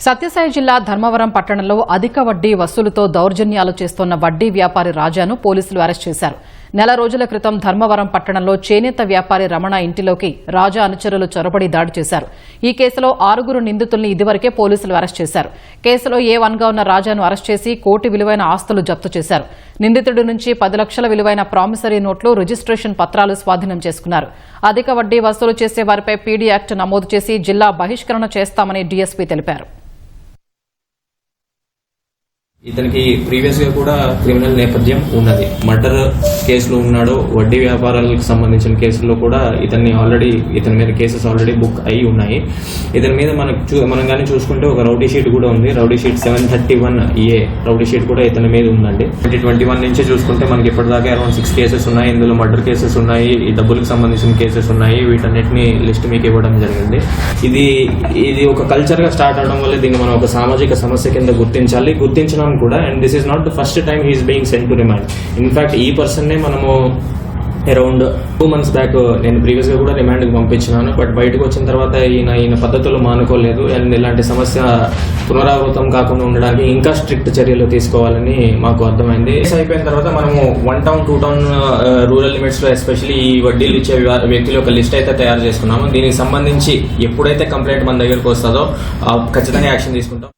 సత్యసాయి జిల్లా ధర్మవరం పట్టణంలో అధిక వడ్డీ వసూలుతో దౌర్జన్యాలు చేస్తున్న వడ్డీ వ్యాపారి రాజాను పోలీసులు అరెస్ట్ చేశారు. నెల రోజుల క్రితం ధర్మవరం పట్టణంలో చేనేత వ్యాపారి రమణ ఇంటిలోకి రాజా అనుచరులు చొరబడి దాడి చేశారు. ఈ కేసులో 6 నిందితుల్ని ఇదివరకే పోలీసులు అరెస్ట్ చేశారు. కేసులో A1గా ఉన్న రాజాను అరెస్ట్ చేసి కోటి విలువైన ఆస్తులు జప్తు చేశారు. నిందితుడి నుంచి 10 లక్షల విలువైన ప్రామిసరీ నోట్లు, రిజిస్ట్రేషన్ పత్రాలు స్వాధీనం చేసుకున్నారు. అధిక వడ్డీ వసూలు చేసే వారిపై పీడీ యాక్ట్ నమోదు చేసి జిల్లా బహిష్కరణ చేస్తామని డీఎస్పీ తెలిపారు. ఇతనికి ప్రీవియస్ గా కూడా క్రిమినల్ నేపథ్యం ఉన్నది. మర్డర్ కేసులో ఉన్నాడు. వడ్డీ వ్యాపారాలకు సంబంధించిన కేసుల్లో కూడా ఇతని మీద కేసెస్ ఆల్రెడీ బుక్ అయి ఉన్నాయి. ఇతని మీద మనం కానీ చూసుకుంటే ఒక రౌడీ షీట్ కూడా ఉంది. Rowdy sheet 731A rowdy sheet కూడా ఇతని మీద ఉందండి. 2021 నుంచి చూసుకుంటే మనకి ఇప్పటిదాకా అరౌండ్ 6 కేసెస్ ఉన్నాయి. ఇందులో మర్డర్ కేసెస్ ఉన్నాయి, ఈ డబ్బులకు సంబంధించిన కేసెస్ ఉన్నాయి. వీటన్నిటిని లిస్ట్ మీకు ఇవ్వడం జరిగింది. ఇది ఒక కల్చర్ గా స్టార్ట్ అవడం వల్ల దీన్ని మనం ఒక సామాజిక సమస్య కింద గుర్తించడం కూడా. And this is not the first time he is being sent to remand. In fact ఈ పర్సన్ నే మనము అరౌండ్ 2 months బ్యాక్ నేను ప్రీవియస్ గా కూడా రిమాండ్కి పంపించినాను. బట్ బయటకు వచ్చిన తర్వాత ఈయన పద్ధతులు మానుకోలేదు. అండ్ ఇలాంటి సమస్య పునరావృతం కాకుండా ఉండడానికి ఇంకా స్ట్రిక్ట్ చర్యలు తీసుకోవాలని మాకు అర్థమైంది. కేసు అయిపోయిన తర్వాత మనము 1 town 2 town రూరల్ లిమిట్స్ లో ఎస్పెషల్లీ ఈ వడ్డీలు ఇచ్చే వ్యక్తుల యొక్క లిస్ట్ అయితే తయారు చేసుకున్నాము. దీనికి సంబంధించి ఎప్పుడైతే కంప్లైంట్ మన దగ్గరకు వస్తుందో ఖచ్చితంగా యాక్షన్ తీసుకుంటాం.